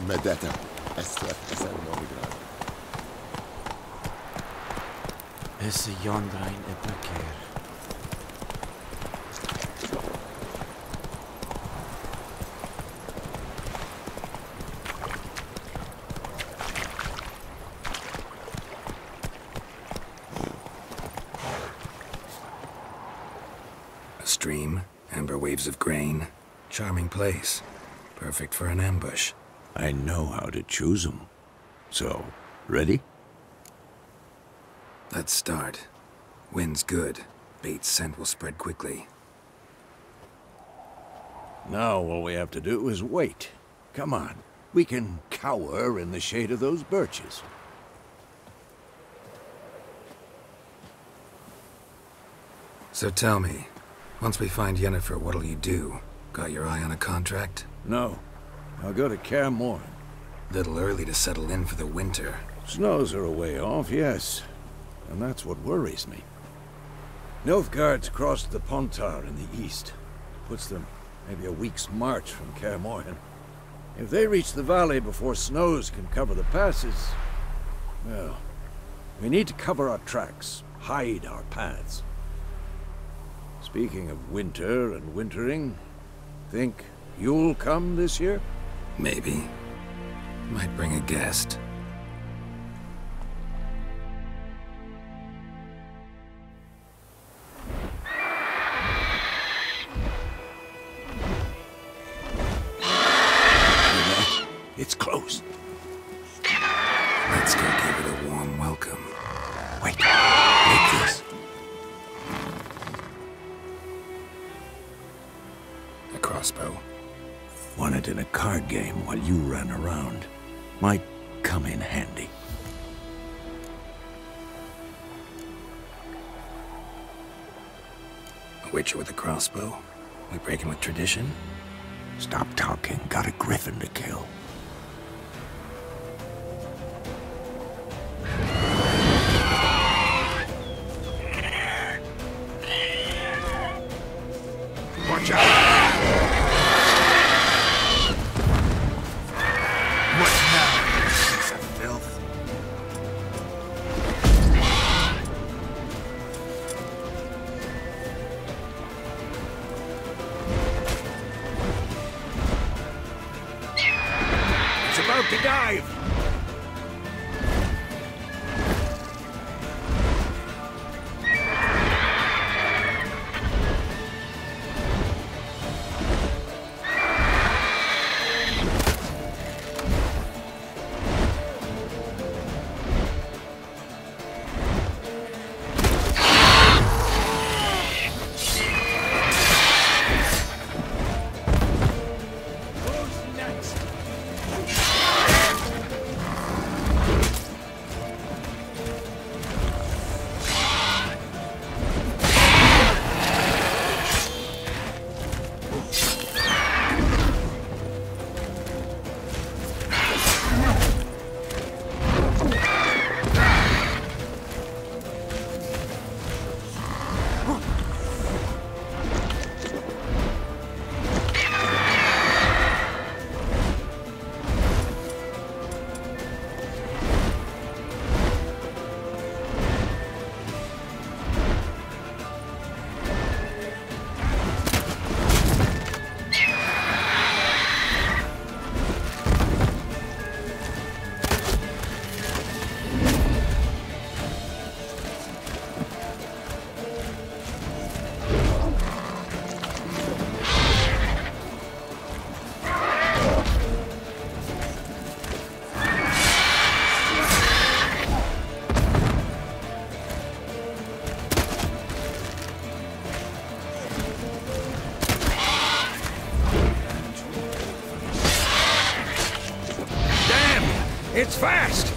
medeta. Essa novigrad. Esse jondrain e placer. A stream, amber waves of grain. Charming place. Perfect for an ambush. I know how to choose them. So, ready? Let's start. Wind's good. Bait's scent will spread quickly. Now all we have to do is wait. Come on. We can cower in the shade of those birches. So tell me, once we find Yennefer, what'll you do? Got your eye on a contract? No. I'll go to Kaer Morhen. Little early to settle in for the winter. Snows are a way off, yes. And that's what worries me. Nilfgaard's crossed the Pontar in the east. Puts them maybe a week's march from Kaer Morhen. If they reach the valley before snows can cover the passes, well, we need to cover our tracks, hide our paths. Speaking of winter and wintering, think you'll come this year? Maybe. Might bring a guest. It's close. Let's go give it a warm welcome. Wait, like this. A crossbow. Won it in a card game while you ran around. Might come in handy. A witcher with a crossbow? We breaking with tradition? Stop talking. Got a griffin to kill. Watch out! What now, you piece of filth? It's about to dive! It's fast!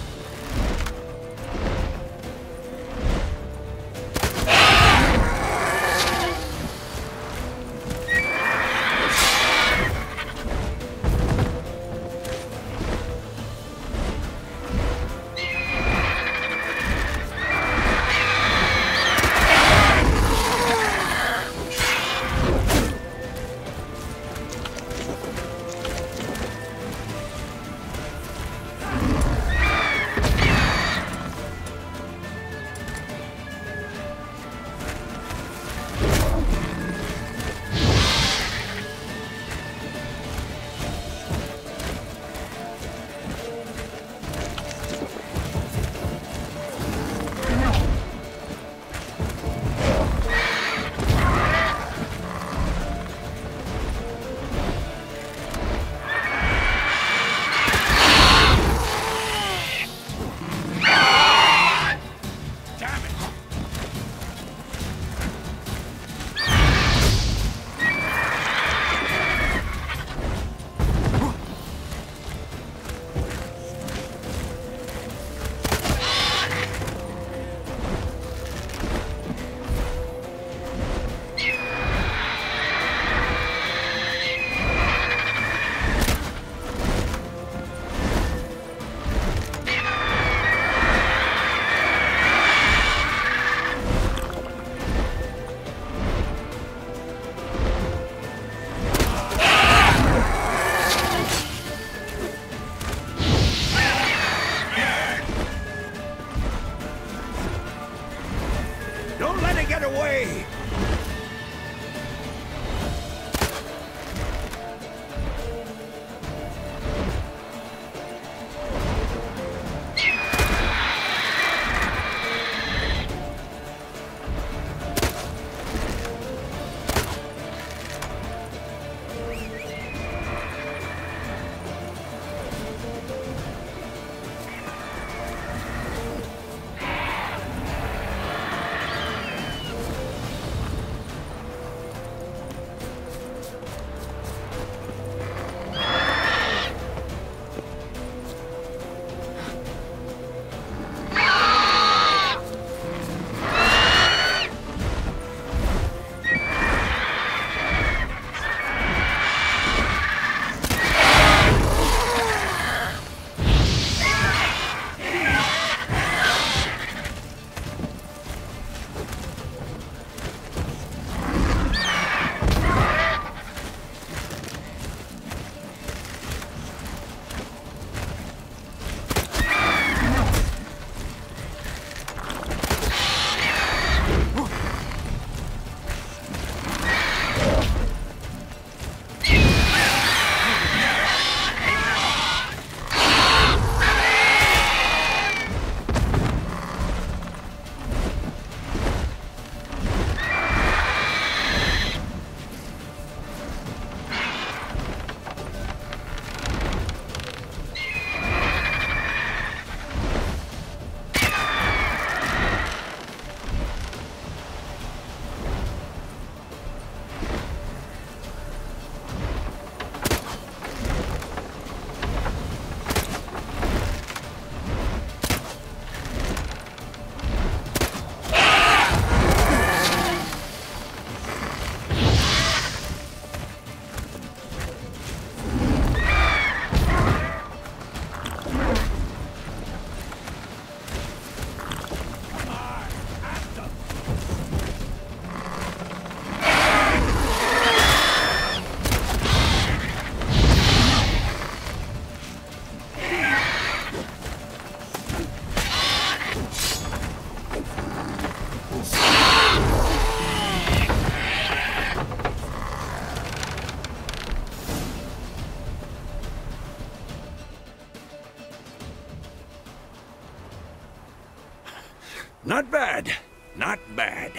Not bad. Not bad.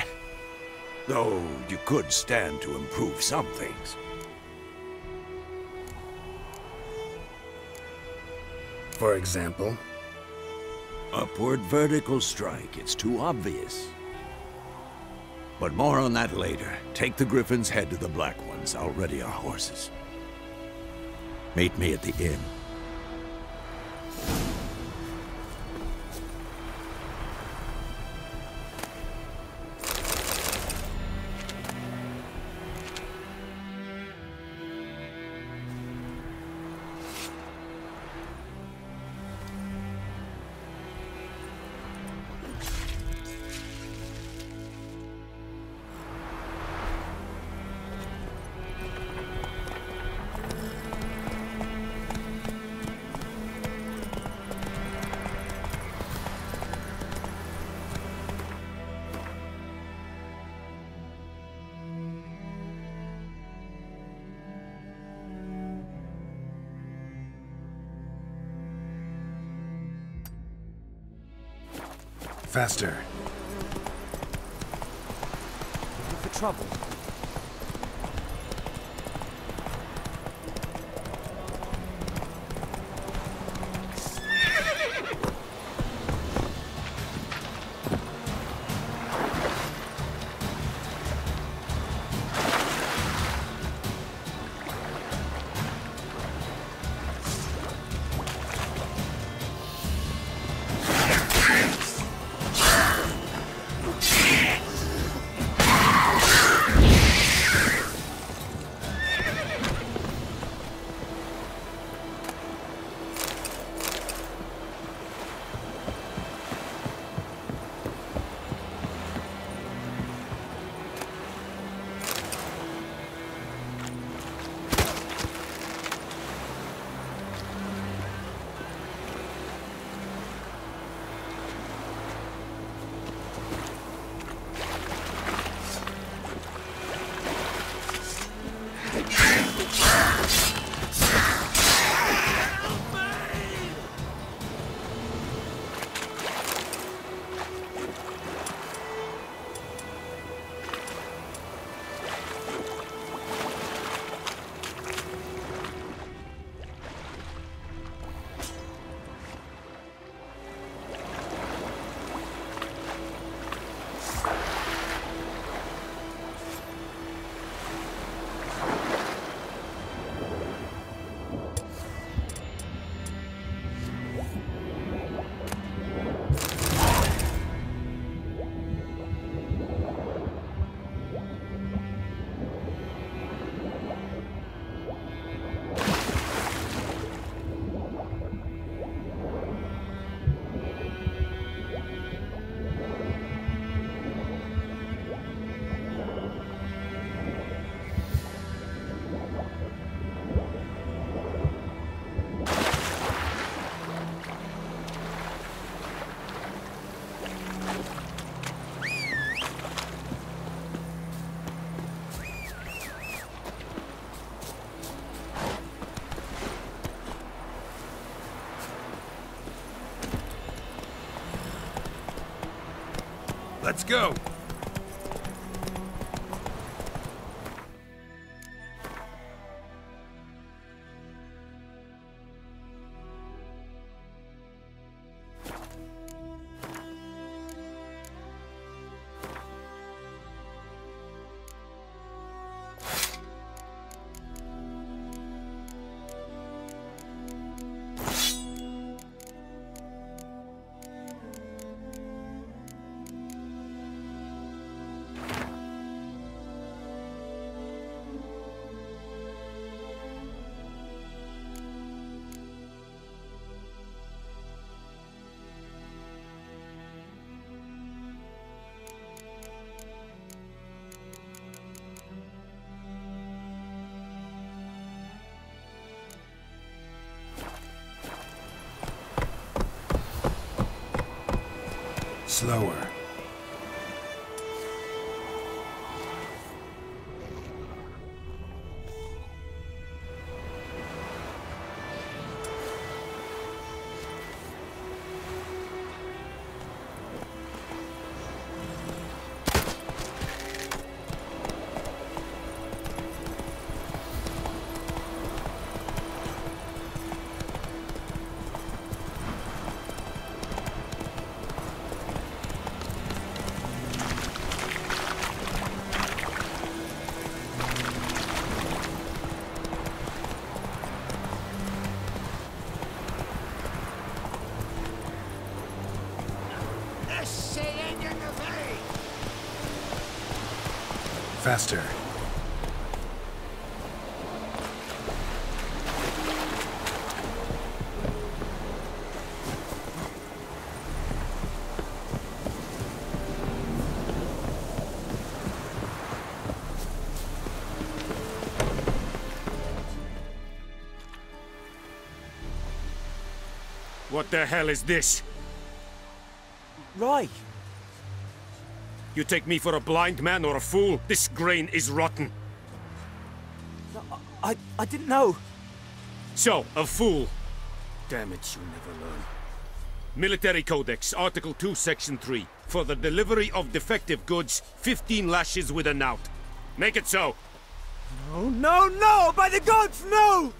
Though you could stand to improve some things. For example? Upward vertical strike. It's too obvious. But more on that later. Take the Griffon's head to the Black Ones. I'll ready our horses. Meet me at the inn. Faster. Looking for trouble. Let's go! Slower. faster. What the hell is this? Right. You take me for a blind man or a fool? This grain is rotten. No, I didn't know. So, a fool. Damn it, you never learn. Military Codex, Article 2, Section 3. For the delivery of defective goods, 15 lashes with a knout. Make it so. No, no, no! By the gods, no!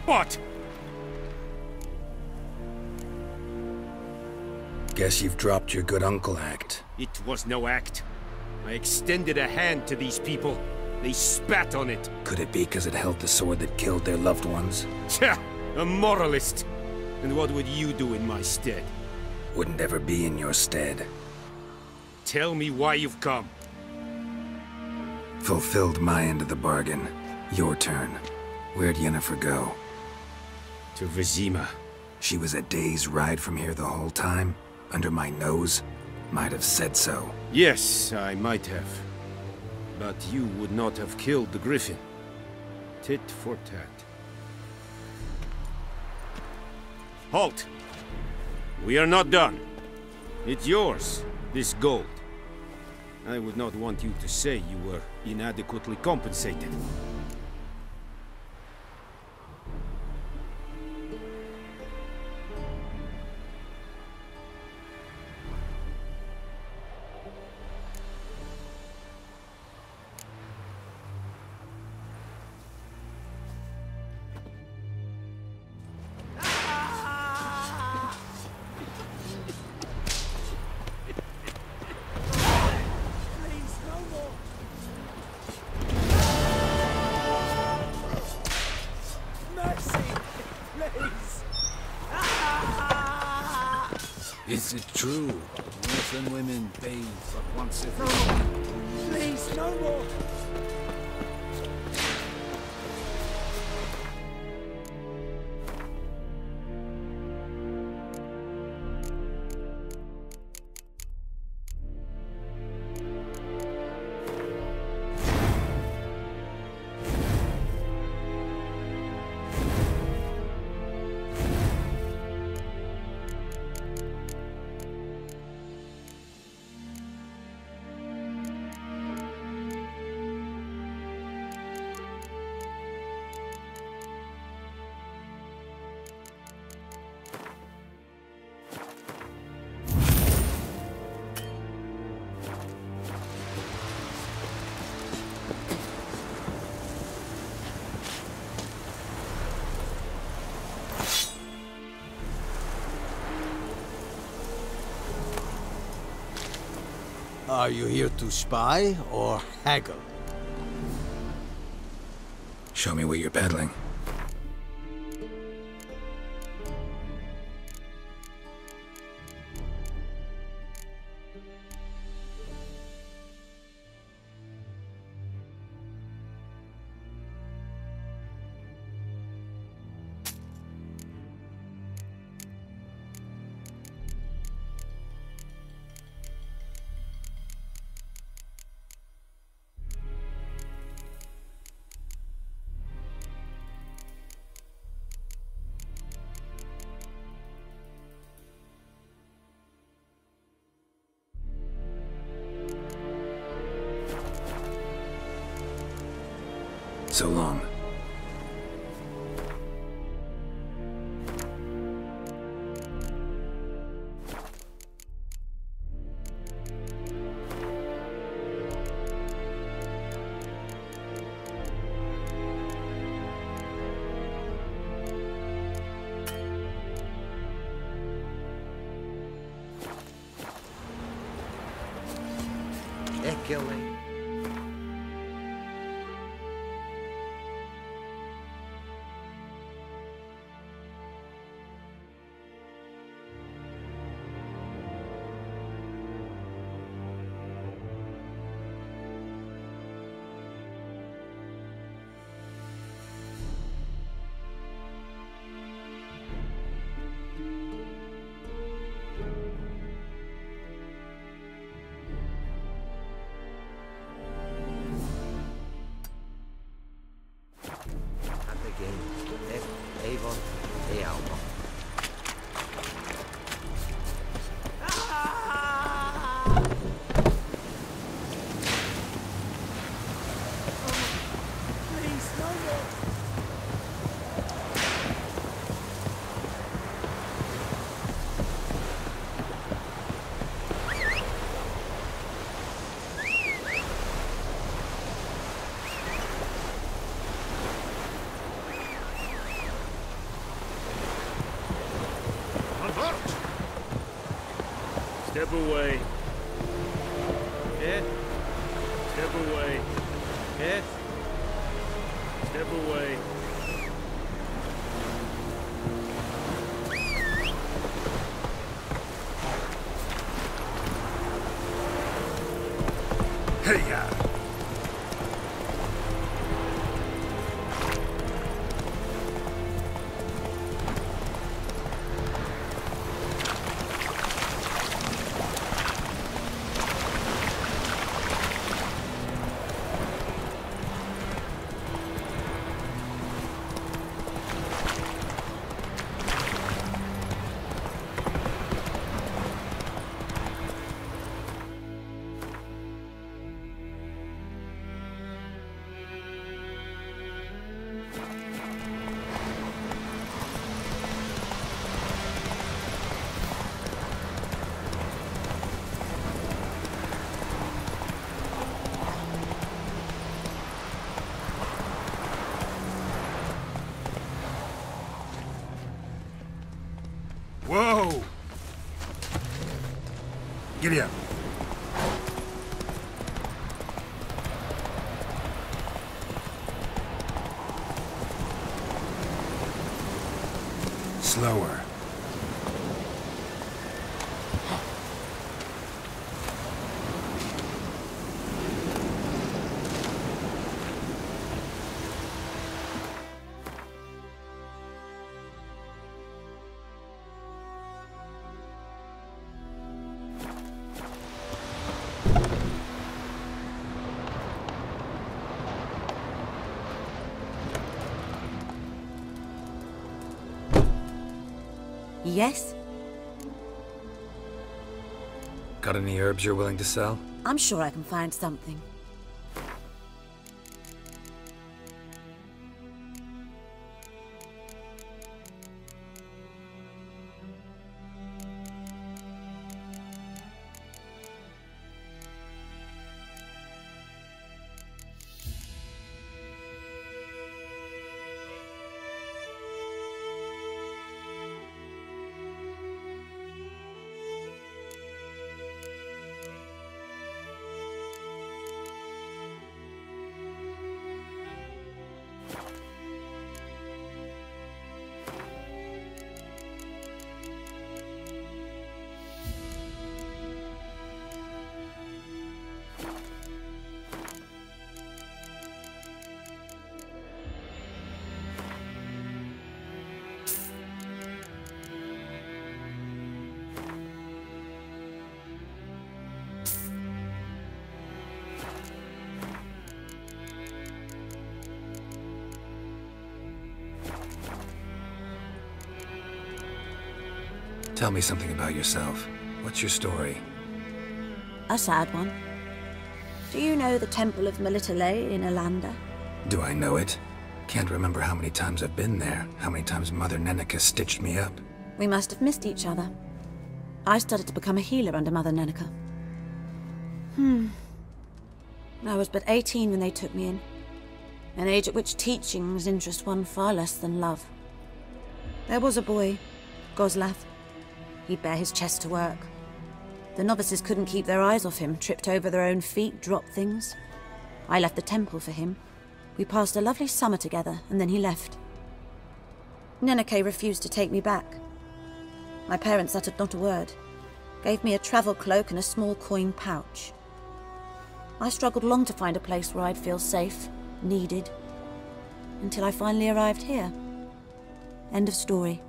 What? Guess you've dropped your good uncle act. It was no act. I extended a hand to these people. They spat on it. Could it be because it held the sword that killed their loved ones? Tja, a moralist. And what would you do in my stead? Wouldn't ever be in your stead. Tell me why you've come. Fulfilled my end of the bargain. Your turn. Where'd Yennefer go? To Vizima. She was a day's ride from here the whole time? Under my nose? Might have said so. Yes, I might have. But you would not have killed the griffin. Tit for tat. Halt! We are not done. It's yours, this gold. I would not want you to say you were inadequately compensated. Is it true? Muslim women bathe but once every Please, no more! Are you here to spy or haggle? Show me what you're peddling. So long. Echoing. Step away. Hit. Step away. Hit. Step away. Hey-ya! Whoa! Giddy up. Slower. Yes? Got any herbs you're willing to sell? I'm sure I can find something. Tell me something about yourself. What's your story? A sad one. Do you know the Temple of Melitele in Alanda? Do I know it? Can't remember how many times I've been there, how many times Mother Neneka stitched me up. We must have missed each other. I started to become a healer under Mother Neneka. I was but 18 when they took me in. An age at which teachings interest one far less than love. There was a boy, Goslav. He'd bare his chest to work. The novices couldn't keep their eyes off him, tripped over their own feet, dropped things. I left the temple for him. We passed a lovely summer together, and then he left. Neneke refused to take me back. My parents uttered not a word, gave me a travel cloak and a small coin pouch. I struggled long to find a place where I'd feel safe, needed, until I finally arrived here. End of story.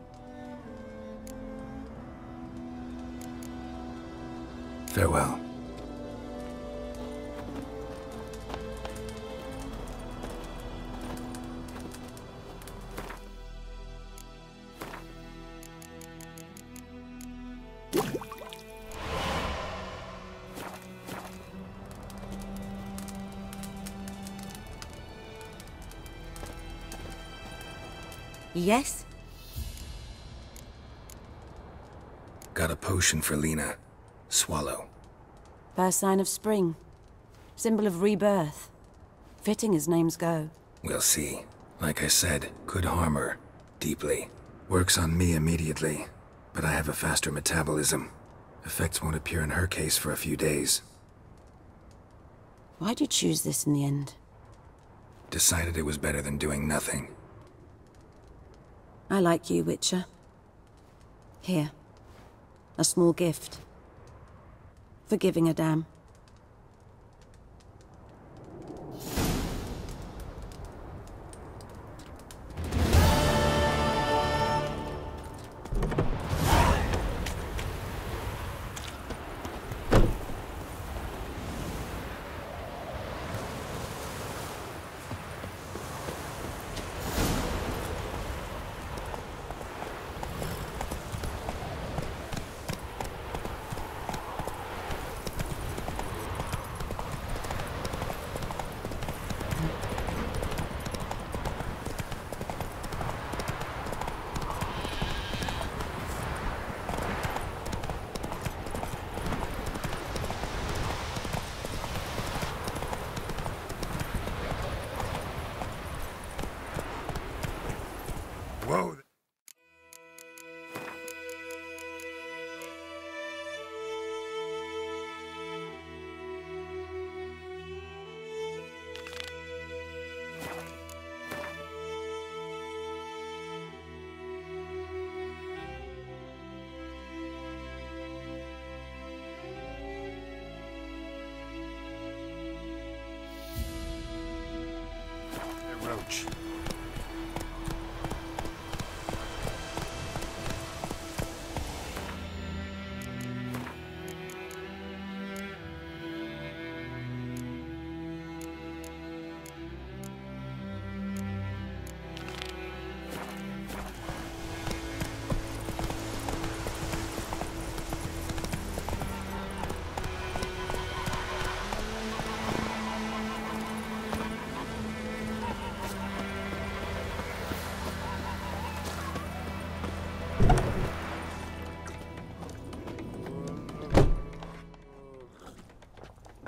Farewell. Yes? Got a potion for Lena. Swallow. First sign of spring. Symbol of rebirth. Fitting as names go. We'll see. Like I said, could harm her. Deeply. Works on me immediately. But I have a faster metabolism. Effects won't appear in her case for a few days. Why'd you choose this in the end? Decided it was better than doing nothing. I like you, Witcher. Here. A small gift. For giving a damn. Whoa. Roach.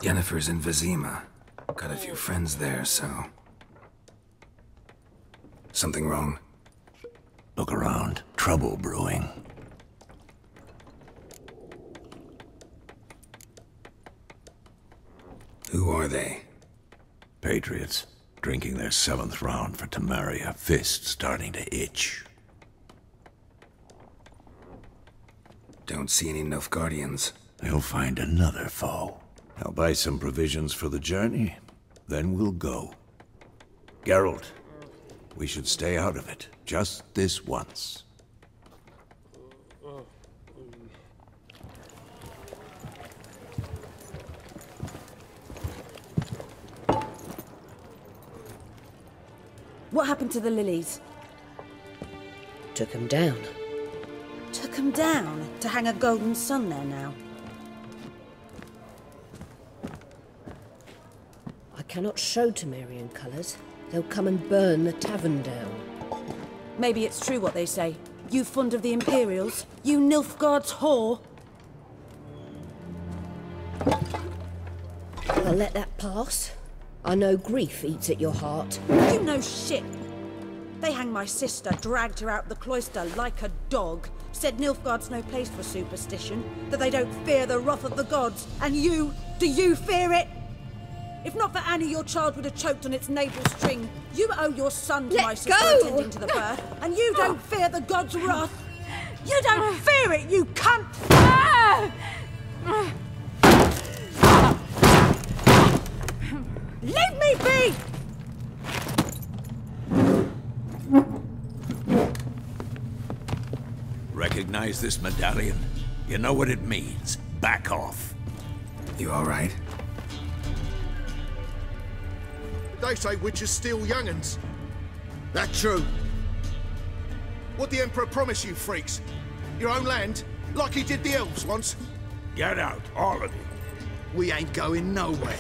Yennefer's in Vizima. Got a few friends there, so... Something wrong? Look around. Trouble brewing. Who are they? Patriots. Drinking their 7th round for Temeria. Fist starting to itch. Don't see any Nilfgaardians. They'll find another foe. I'll buy some provisions for the journey. Then we'll go. Geralt, we should stay out of it. Just this once. What happened to the lilies? Took him down. Took them down to hang a golden sun there now. I cannot show Temerian colours. They'll come and burn the tavern down. Maybe it's true what they say. You fond of the Imperials? You Nilfgaard's whore? I'll let that pass. I know grief eats at your heart. You know shit. They hanged my sister, dragged her out the cloister like a dog, said Nilfgaard's no place for superstition, that they don't fear the wrath of the gods. And you, do you fear it? If not for Annie, your child would have choked on its navel string. You owe your son to my sister attending to the birth, and you don't fear the gods' wrath. You don't fear it, you cunt! Leave me be! Recognize this medallion? You know what it means. Back off. You all right? They say witches steal young'uns. That true? What the Emperor promise you, freaks? Your own land? Like he did the elves once? Get out, all of you. We ain't going nowhere.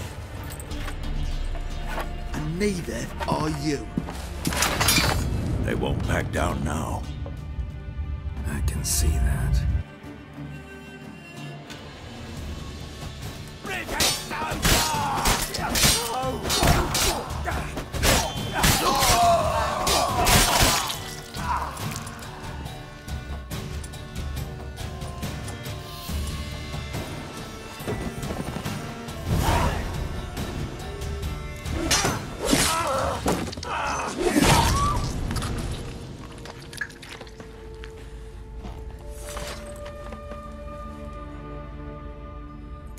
And neither are you. They won't back down now. I can see that.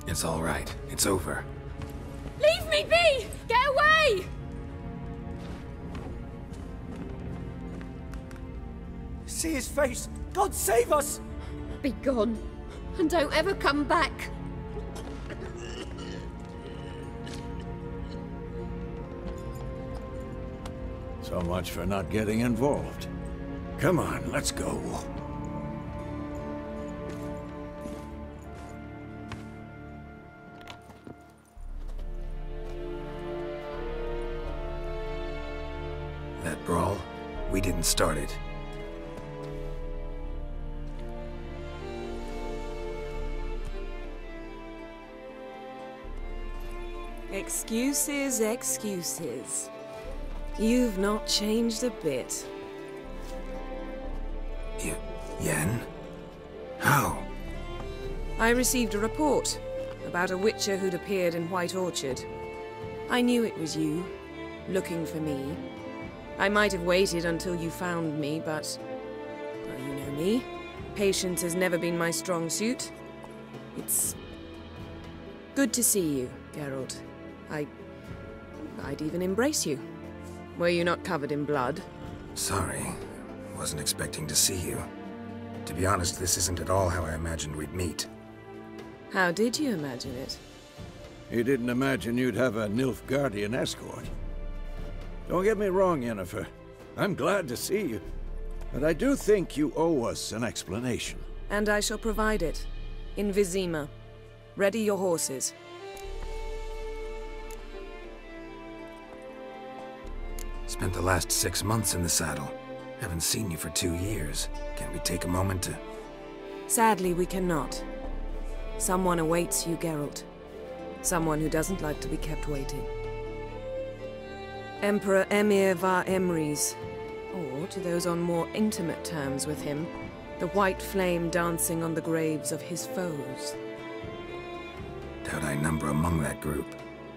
It's all right. It's over. Leave me be! Get away! See his face! God save us! Be gone, and don't ever come back. So much for not getting involved. Come on, let's go. That brawl, we didn't start it. Excuses, excuses. You've not changed a bit. Yen? How? I received a report about a witcher who'd appeared in White Orchard. I knew it was you, looking for me. I might have waited until you found me, but... well, you know me. Patience has never been my strong suit. It's... good to see you, Geralt. I'd even embrace you. Were you not covered in blood? Sorry. Wasn't expecting to see you. To be honest, this isn't at all how I imagined we'd meet. How did you imagine it? You didn't imagine you'd have a Nilfgaardian escort. Don't get me wrong, Yennefer. I'm glad to see you. But I do think you owe us an explanation. And I shall provide it. In Vizima. Ready your horses. Spent the last 6 months in the saddle. Haven't seen you for 2 years. Can't we take a moment to... Sadly, we cannot. Someone awaits you, Geralt. Someone who doesn't like to be kept waiting. Emperor Emir var Emrys, or to those on more intimate terms with him, the white flame dancing on the graves of his foes. Doubt I number among that group.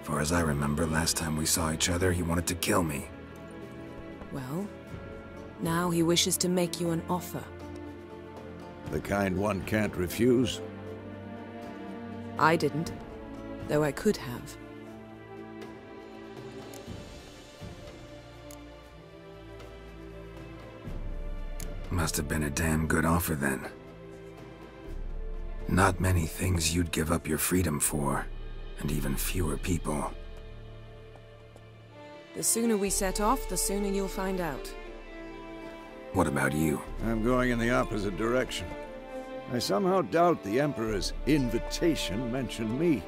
Far as I remember, last time we saw each other, he wanted to kill me. Well, now he wishes to make you an offer. The kind one can't refuse? I didn't, though I could have. Must have been a damn good offer then. Not many things you'd give up your freedom for, and even fewer people. The sooner we set off, the sooner you'll find out. What about you? I'm going in the opposite direction. I somehow doubt the Emperor's invitation mentioned me.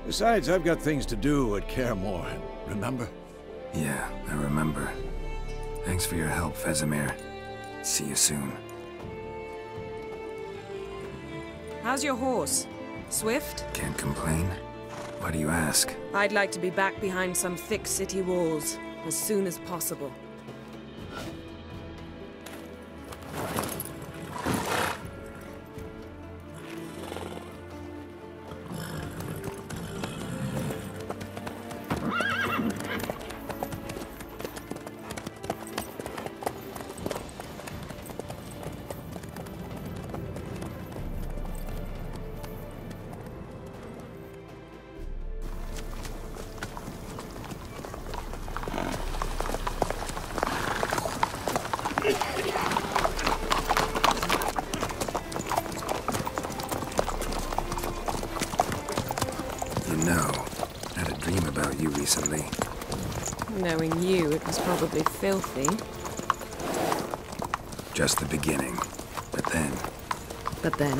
Besides, I've got things to do at Kaer Morhen, remember? Yeah, I remember. Thanks for your help, Vesemir. See you soon. How's your horse? Swift? Can't complain. Why do you ask? I'd like to be back behind some thick city walls as soon as possible. Recently. Knowing you, it was probably filthy. Just the beginning. But then... But then...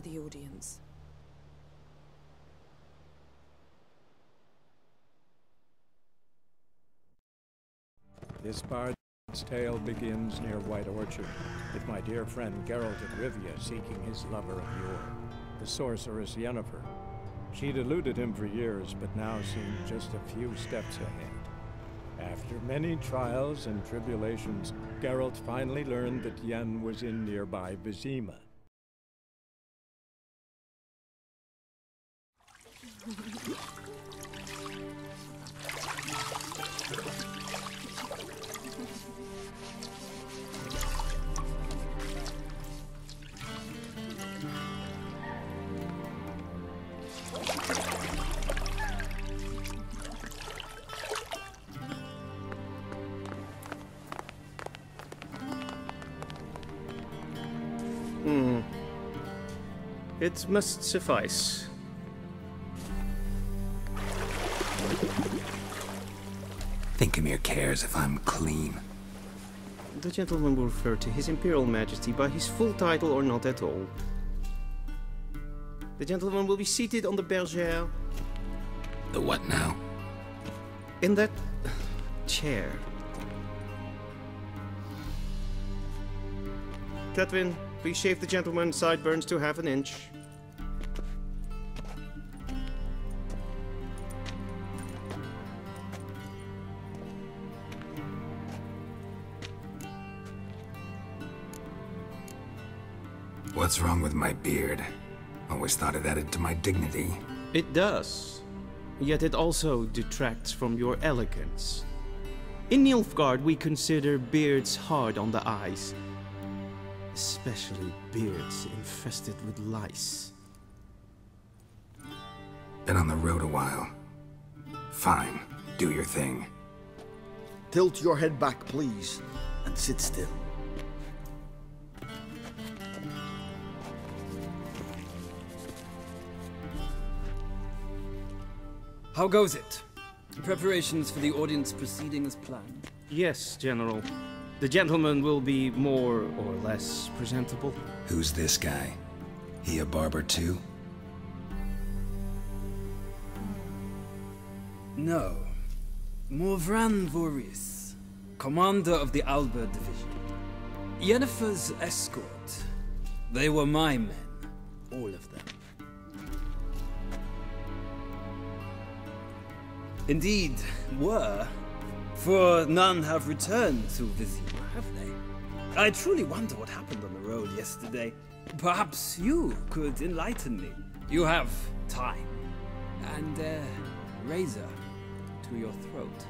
the audience. This bard's tale begins near White Orchard, with my dear friend Geralt of Rivia seeking his lover of yore, the sorceress Yennefer. She'd eluded him for years, but now seemed just a few steps ahead. After many trials and tribulations, Geralt finally learned that Yen was in nearby Vizima. It must suffice. Thinkamere cares if I'm clean. The gentleman will refer to His Imperial Majesty by his full title or not at all. The gentleman will be seated on the bergère. The what now? In that chair. Catwin, please shave the gentleman's sideburns to half an inch. What's wrong with my beard? Always thought it added to my dignity. It does. Yet it also detracts from your elegance. In Nilfgaard, we consider beards hard on the eyes. Especially beards infested with lice. Been on the road a while. Fine, do your thing. Tilt your head back, please, and sit still. How goes it? Preparations for the audience proceeding as planned? Yes, General. The gentleman will be more or less presentable. Who's this guy? He a barber too? No. Morvran Voris, commander of the Alba Division. Yennefer's escort. They were my men, all of them. Indeed, were. For none have returned to Vizima, have they? I truly wonder what happened on the road yesterday. Perhaps you could enlighten me. You have time. And a razor to your throat.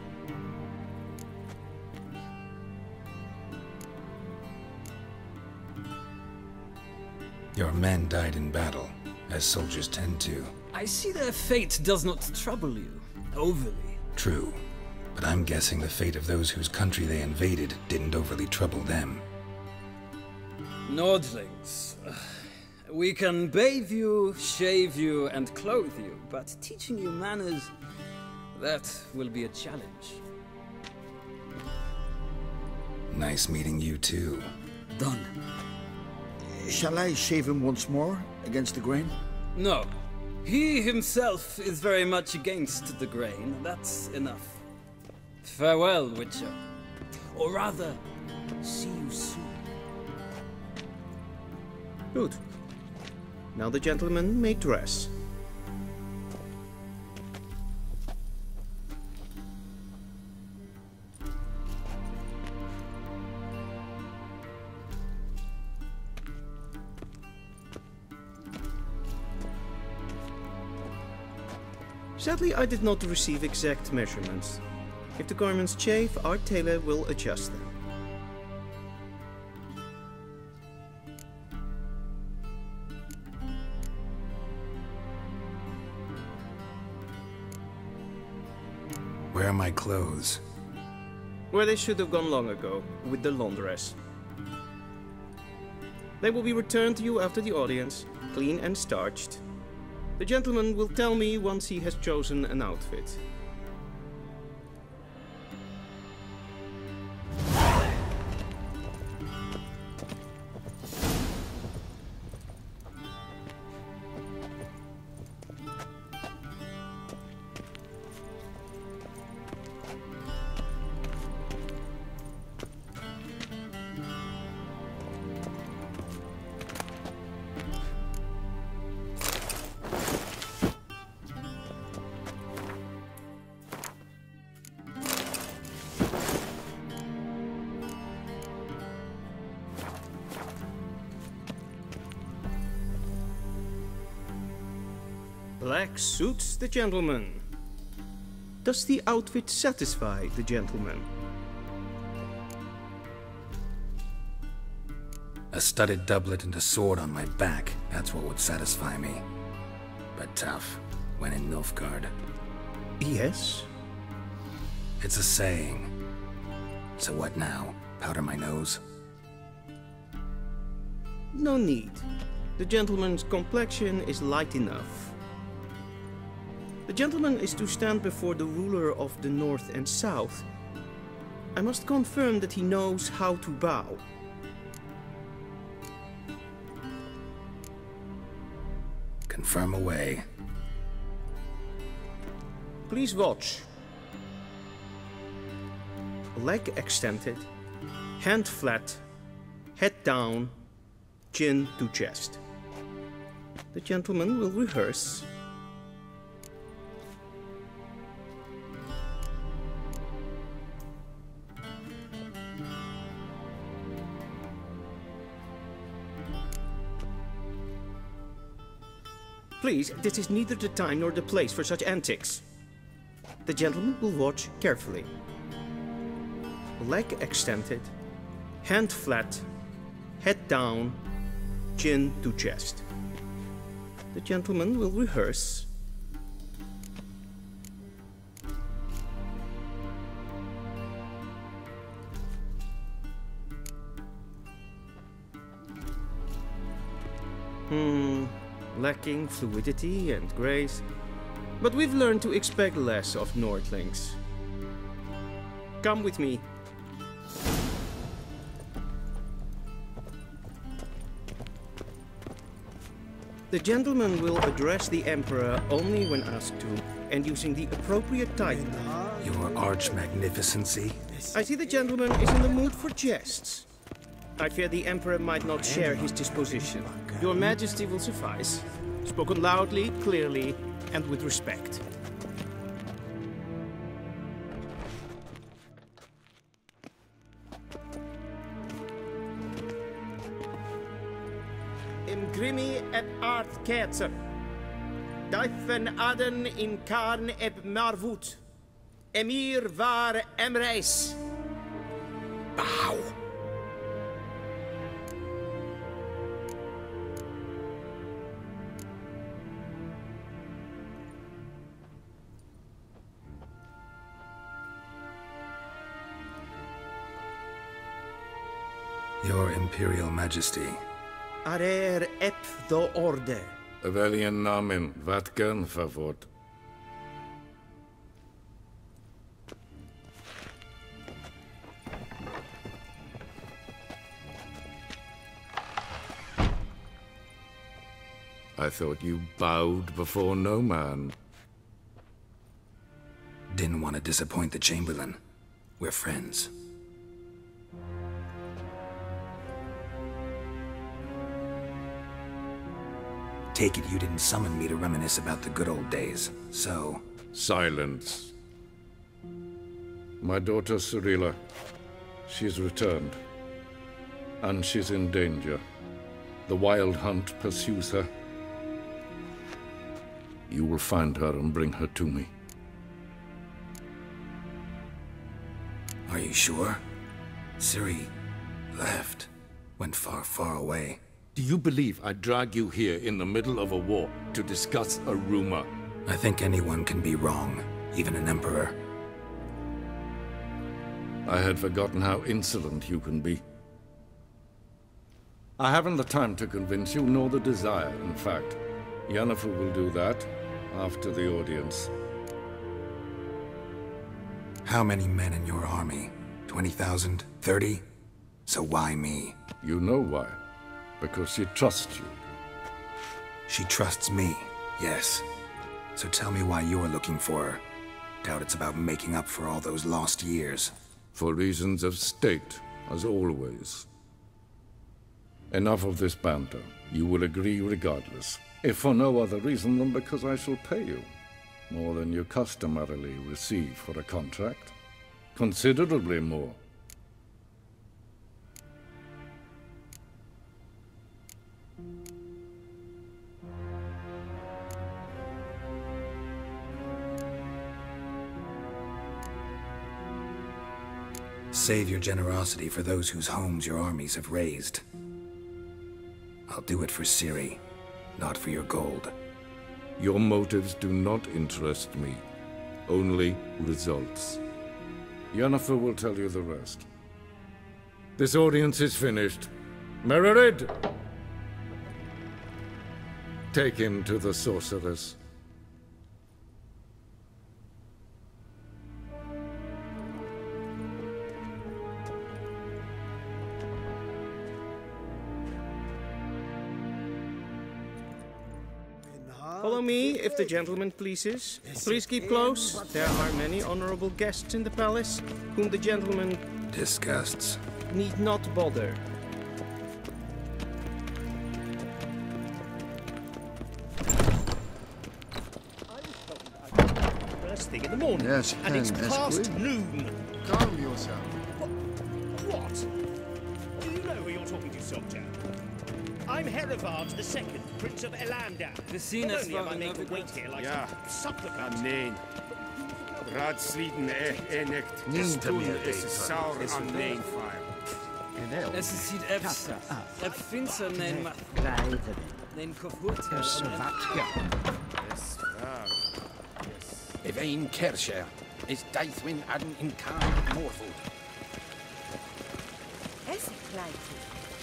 Your men died in battle, as soldiers tend to. I see their fate does not trouble you overly. True. But I'm guessing the fate of those whose country they invaded didn't overly trouble them. Nordlings. We can bathe you, shave you, and clothe you, but teaching you manners, that will be a challenge. Nice meeting you too. Done. Shall I shave him once more, against the grain? No. He himself is very much against the grain. That's enough. Farewell, Witcher. Or rather, see you soon. Good. Now the gentleman may dress. Sadly, I did not receive exact measurements. If the garments chafe, our tailor will adjust them. Where are my clothes? Where they should have gone long ago, with the laundress. They will be returned to you after the audience, clean and starched. The gentleman will tell me once he has chosen an outfit. Black suits the gentleman. Does the outfit satisfy the gentleman? A studded doublet and a sword on my back, that's what would satisfy me. But tough, when in Nilfgaard. Yes? It's a saying. So what now? Powder my nose? No need. The gentleman's complexion is light enough. The gentleman is to stand before the ruler of the North and South. I must confirm that he knows how to bow. Confirm away. Please watch. Leg extended, hand flat, head down, chin to chest. The gentleman will rehearse. Please, this is neither the time nor the place for such antics. The gentleman will watch carefully. Leg extended, hand flat, head down, chin to chest. The gentleman will rehearse. Lacking fluidity and grace, but we've learned to expect less of Nordlings. Come with me. The gentleman will address the Emperor only when asked to, and using the appropriate title. Your Arch-Magnificency? I see the gentleman is in the mood for jests. I fear the Emperor might not share his disposition. Your Majesty will suffice. Spoken loudly, clearly, and with respect. Imgrimi et art ketzer. Daifen aden in karn eb marvut. Emir var emreis. Bow. Your Imperial Majesty. Arer ep do orde. Welchen Namen, wat gern verwort? I thought you bowed before no man. Didn't want to disappoint the Chamberlain. We're friends. Take it you didn't summon me to reminisce about the good old days, so... Silence. My daughter Cirilla, she's returned. And she's in danger. The Wild Hunt pursues her. You will find her and bring her to me. Are you sure? Ciri left. Went far, far away. Do you believe I'd drag you here in the middle of a war to discuss a rumor? I think anyone can be wrong, even an emperor. I had forgotten how insolent you can be. I haven't the time to convince you, nor the desire, in fact. Yennefer will do that after the audience. How many men in your army? 20,000? 30? So why me? You know why. Because she trusts you. She trusts me, yes. So tell me why you're looking for her. Doubt it's about making up for all those lost years. For reasons of state, as always. Enough of this banter. You will agree regardless. If for no other reason than because I shall pay you. More than you customarily receive for a contract. Considerably more. save your generosity for those whose homes your armies have razed. I'll do it for Ciri, not for your gold. Your motives do not interest me. Only results. Yennefer will tell you the rest. This audience is finished. Mererid! Take him to the sorceress. Follow me, if the gentleman pleases. Please keep close. There are many honorable guests in the palace, whom the gentleman disgusts. Need not bother. First thing in the morning, yes, and it's past noon. Calm yourself. What? Do you know who you're talking to, soldier? I'm Herivard II, Prince of Elandar. Not only am I made to wait here like a supplicant. Neen. Raadsleden echt. Stoel is saur aan neenfire. Es ziet eb finster neem kofurt If een kerscher is Deithwin adden in kaart moorvoet. Es kleid.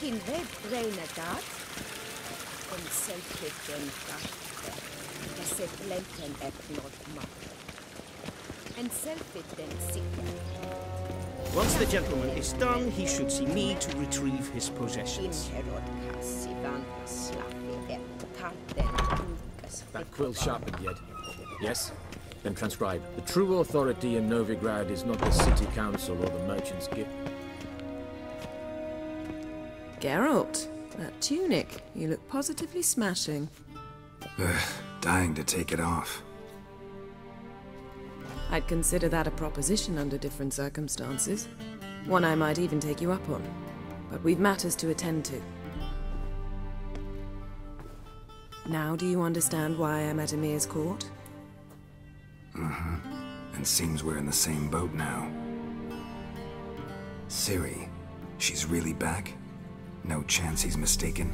Kin web reine dat. En selfie den gaste. Es het lenten not mat. And selfie den sikker. Once the gentleman is done, he should see me to retrieve his possessions. That quill sharpened yet? Yes? Then transcribe. The true authority in Novigrad is not the city council or the merchant's guild. Geralt, that tunic. You look positively smashing. Dying to take it off. I'd consider that a proposition under different circumstances. One I might even take you up on. But we've matters to attend to. Now do you understand why I'm at Emir's court? Mm-hmm. And seems we're in the same boat now. Ciri, she's really back? No chance he's mistaken?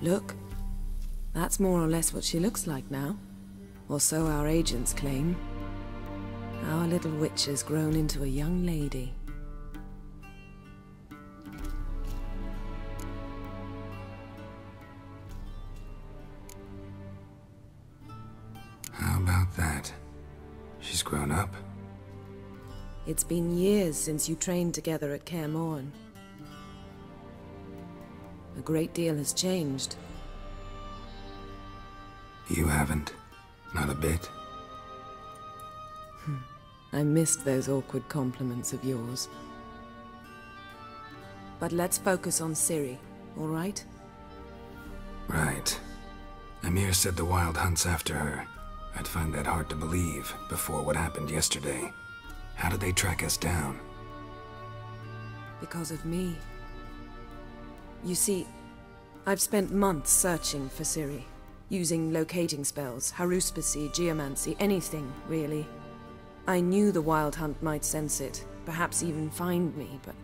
Look. That's more or less what she looks like now. Or so our agents claim. Our little witch has grown into a young lady. How about that? She's grown up? It's been years since you trained together at Kaer Morhen. A great deal has changed. You haven't? Not a bit? I missed those awkward compliments of yours. But let's focus on Ciri, all right? Right. Emir said the Wild Hunt's after her. I'd find that hard to believe before what happened yesterday. How did they track us down? Because of me. You see, I've spent months searching for Ciri. Using locating spells, haruspicy, geomancy, anything, really. I knew the Wild Hunt might sense it, perhaps even find me, but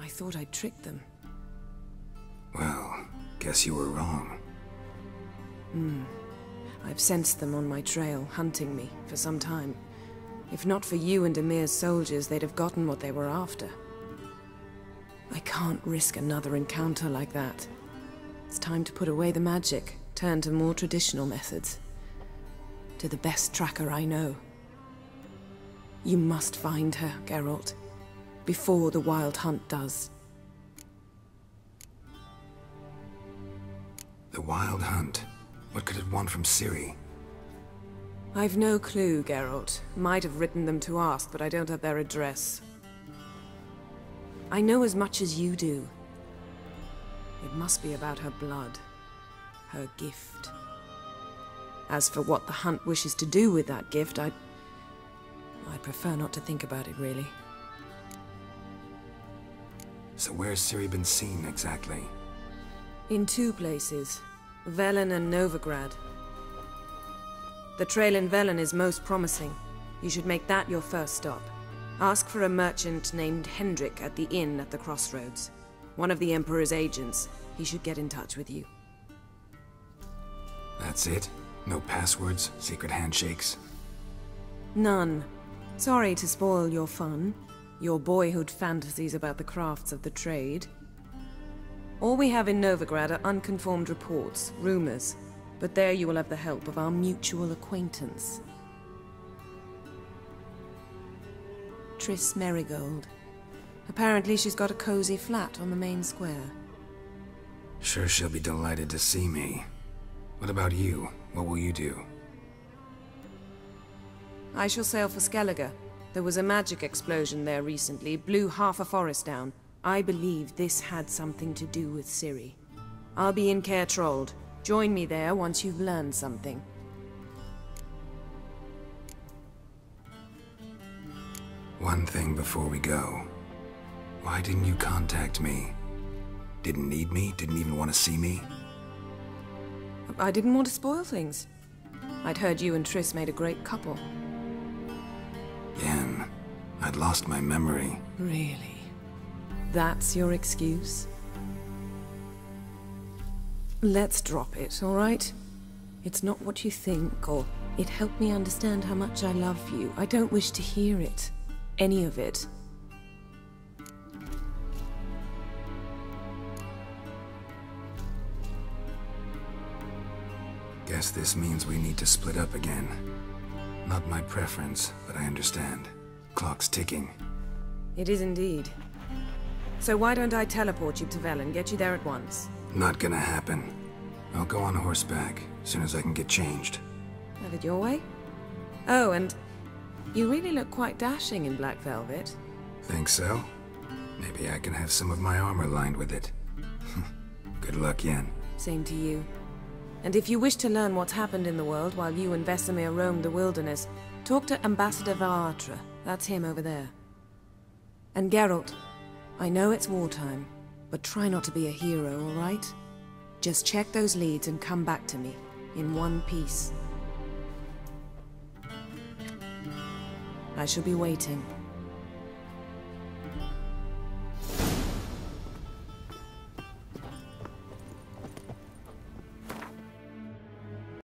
I thought I'd tricked them. Well, guess you were wrong. I've sensed them on my trail, hunting me, for some time. If not for you and Emir's soldiers, they'd have gotten what they were after. I can't risk another encounter like that. It's time to put away the magic. Turn to more traditional methods. To the best tracker I know. You must find her, Geralt. Before the Wild Hunt does. The Wild Hunt? What could it want from Ciri? I've no clue, Geralt. Might have written them to ask, but I don't have their address. I know as much as you do. It must be about her blood. Her gift. As for what the Hunt wishes to do with that gift, I'd prefer not to think about it, really. So where's Ciri been seen, exactly? In two places. Velen and Novigrad. The trail in Velen is most promising. You should make that your first stop. Ask for a merchant named Hendrik at the inn at the crossroads. One of the Emperor's agents. He should get in touch with you. That's it? No passwords? Secret handshakes? None. Sorry to spoil your fun. Your boyhood fantasies about the crafts of the trade. All we have in Novigrad are unconfirmed reports, rumors. But there you will have the help of our mutual acquaintance. Triss Merigold. Apparently she's got a cozy flat on the main square. Sure she'll be delighted to see me. What about you? What will you do? I shall sail for Skellige. There was a magic explosion there recently, blew half a forest down. I believe this had something to do with Ciri. I'll be in Caer Trold. Join me there once you've learned something. One thing before we go. Why didn't you contact me? Didn't need me? Didn't even want to see me? I didn't want to spoil things. I'd heard you and Triss made a great couple. Yen, I'd lost my memory. Really? That's your excuse? Let's drop it, all right? It's not what you think, or it helped me understand how much I love you. I don't wish to hear it. Any of it. Guess this means we need to split up again. Not my preference, but I understand. Clock's ticking. It is indeed. So why don't I teleport you to Vel and get you there at once? Not gonna happen. I'll go on horseback, as soon as I can get changed. Have it your way? Oh, and you really look quite dashing in black velvet. Think so? Maybe I can have some of my armor lined with it. Good luck, Yen. Same to you. And if you wish to learn what's happened in the world while you and Vesemir roamed the wilderness, talk to Ambassador Varatra. That's him over there. And Geralt, I know it's wartime, but try not to be a hero, all right? Just check those leads and come back to me, in one piece. I shall be waiting.